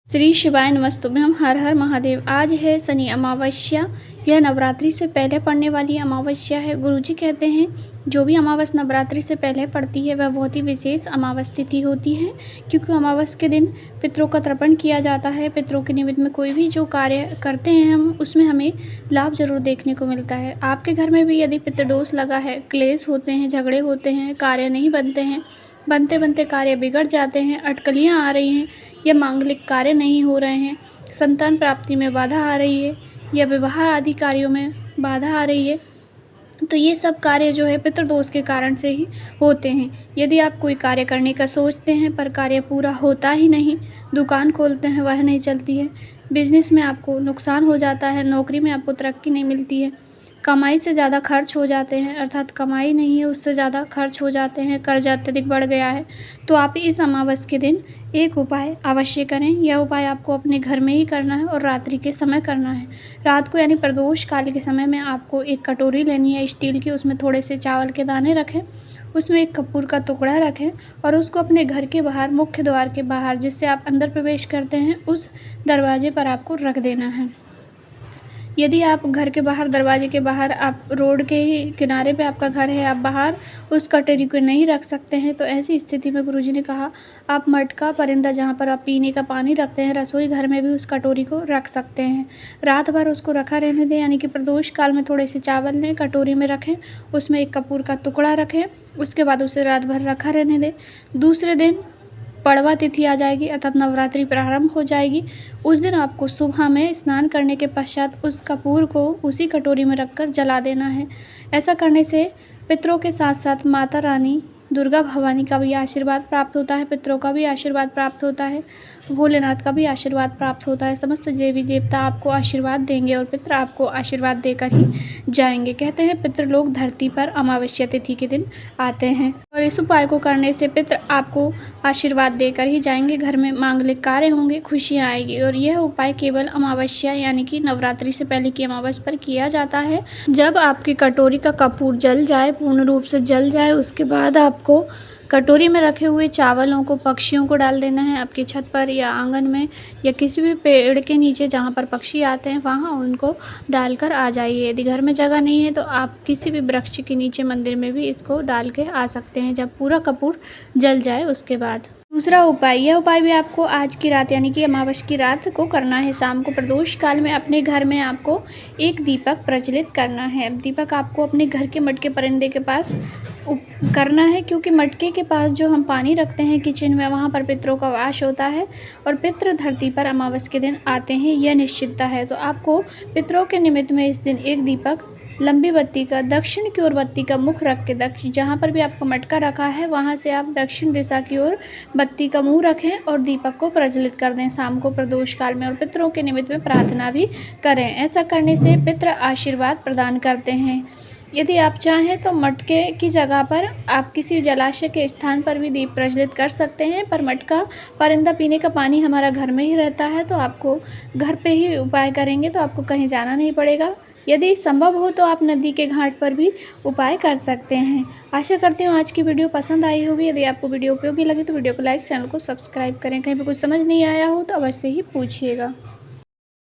श्री शिवाय नमस्तुभ्यम। हर हर महादेव। आज है शनि अमावस्या। यह नवरात्रि से पहले पड़ने वाली अमावस्या है। गुरुजी कहते हैं जो भी अमावस नवरात्रि से पहले पड़ती है वह बहुत ही विशेष अमावस तिथि होती है, क्योंकि अमावस के दिन पितरों का तर्पण किया जाता है। पितरों के निमित्त में कोई भी जो कार्य करते हैं हम, उसमें हमें लाभ जरूर देखने को मिलता है। आपके घर में भी यदि पितृदोष लगा है, क्लेश होते हैं, झगड़े होते हैं, कार्य नहीं बनते हैं, बनते बनते कार्य बिगड़ जाते हैं, अटकलियाँ आ रही हैं, या मांगलिक कार्य नहीं हो रहे हैं, संतान प्राप्ति में बाधा आ रही है, या विवाह आदि कार्यों में बाधा आ रही है, तो ये सब कार्य जो है पितृदोष के कारण से ही होते हैं। यदि आप कोई कार्य करने का सोचते हैं पर कार्य पूरा होता ही नहीं, दुकान खोलते हैं वह नहीं चलती है, बिजनेस में आपको नुकसान हो जाता है, नौकरी में आपको तरक्की नहीं मिलती है, कमाई से ज़्यादा खर्च हो जाते हैं, अर्थात कमाई नहीं है उससे ज़्यादा खर्च हो जाते हैं, कर्ज अत्यधिक बढ़ गया है, तो आप इस अमावस के दिन एक उपाय अवश्य करें। यह उपाय आपको अपने घर में ही करना है और रात्रि के समय करना है। रात को यानी प्रदोष काल के समय में आपको एक कटोरी लेनी है स्टील की, उसमें थोड़े से चावल के दाने रखें, उसमें एक कपूर का टुकड़ा रखें और उसको अपने घर के बाहर, मुख्य द्वार के बाहर, जिससे आप अंदर प्रवेश करते हैं उस दरवाजे पर आपको रख देना है। यदि आप घर के बाहर, दरवाजे के बाहर, आप रोड के ही किनारे पे आपका घर है, आप बाहर उस कटोरी को नहीं रख सकते हैं, तो ऐसी स्थिति में गुरुजी ने कहा आप मटका, परिंदा, जहाँ पर आप पीने का पानी रखते हैं, रसोई घर में भी उस कटोरी को रख सकते हैं। रात भर उसको रखा रहने दें, यानी कि प्रदोष काल में थोड़े से चावल लें, कटोरी में रखें, उसमें एक कपूर का टुकड़ा रखें, उसके बाद उसे रात भर रखा रहने दें। दूसरे दिन पड़वा तिथि आ जाएगी, अर्थात नवरात्रि प्रारंभ हो जाएगी। उस दिन आपको सुबह में स्नान करने के पश्चात उस कपूर को उसी कटोरी में रखकर जला देना है। ऐसा करने से पितरों के साथ साथ माता रानी दुर्गा भवानी का भी आशीर्वाद प्राप्त होता है, पितरों का भी आशीर्वाद प्राप्त होता है, भोलेनाथ का भी आशीर्वाद प्राप्त होता है। समस्त देवी देवता आपको आशीर्वाद देंगे और पितर आपको आशीर्वाद देकर ही जाएंगे। कहते हैं पितृ लोग धरती पर अमावस्या तिथि के दिन आते हैं और इस उपाय को करने से पितर आपको आशीर्वाद देकर ही जाएंगे। घर में मांगलिक कार्य होंगे, खुशियाँ आएगी। और यह उपाय केवल अमावस्या यानी कि नवरात्रि से पहले की अमावस्या पर किया जाता है। जब आपकी कटोरी का कपूर जल जाए, पूर्ण रूप से जल जाए, उसके बाद आपको कटोरी में रखे हुए चावलों को पक्षियों को डाल देना है। आपकी छत पर या आंगन में या किसी भी पेड़ के नीचे जहाँ पर पक्षी आते हैं वहाँ उनको डालकर आ जाइए। यदि घर में जगह नहीं है तो आप किसी भी वृक्ष के नीचे, मंदिर में भी इसको डाल के आ सकते हैं, जब पूरा कपूर जल जाए उसके बाद। दूसरा उपाय, यह उपाय भी आपको आज की रात यानी कि अमावस्या की रात को करना है। शाम को प्रदोष काल में अपने घर में आपको एक दीपक प्रज्वलित करना है। दीपक आपको अपने घर के मटके परिंदे के पास करना है, क्योंकि मटके के पास जो हम पानी रखते हैं किचन में, वहाँ पर पितरों का वास होता है और पितृ धरती पर अमावस्या के दिन आते हैं, यह निश्चितता है। तो आपको पितरों के निमित्त में इस दिन एक दीपक लंबी बत्ती का, दक्षिण की ओर बत्ती का मुख रख के, दक्षिण जहाँ पर भी आपका मटका रखा है वहाँ से आप दक्षिण दिशा की ओर बत्ती का मुंह रखें और दीपक को प्रज्वलित कर दें शाम को प्रदोष काल में, और पितरों के निमित्त में प्रार्थना भी करें। ऐसा करने से पितर आशीर्वाद प्रदान करते हैं। यदि आप चाहें तो मटके की जगह पर आप किसी जलाशय के स्थान पर भी दीप प्रज्वलित कर सकते हैं, पर मटका, परिंदा, पीने का पानी हमारा घर में ही रहता है, तो आपको घर पे ही उपाय करेंगे तो आपको कहीं जाना नहीं पड़ेगा। यदि संभव हो तो आप नदी के घाट पर भी उपाय कर सकते हैं। आशा करती हूँ आज की वीडियो पसंद आई होगी। यदि आपको वीडियो उपयोगी लगी तो वीडियो को लाइक, चैनल को सब्सक्राइब करें। कहीं भी कुछ समझ नहीं आया हो तो अवश्य ही पूछिएगा।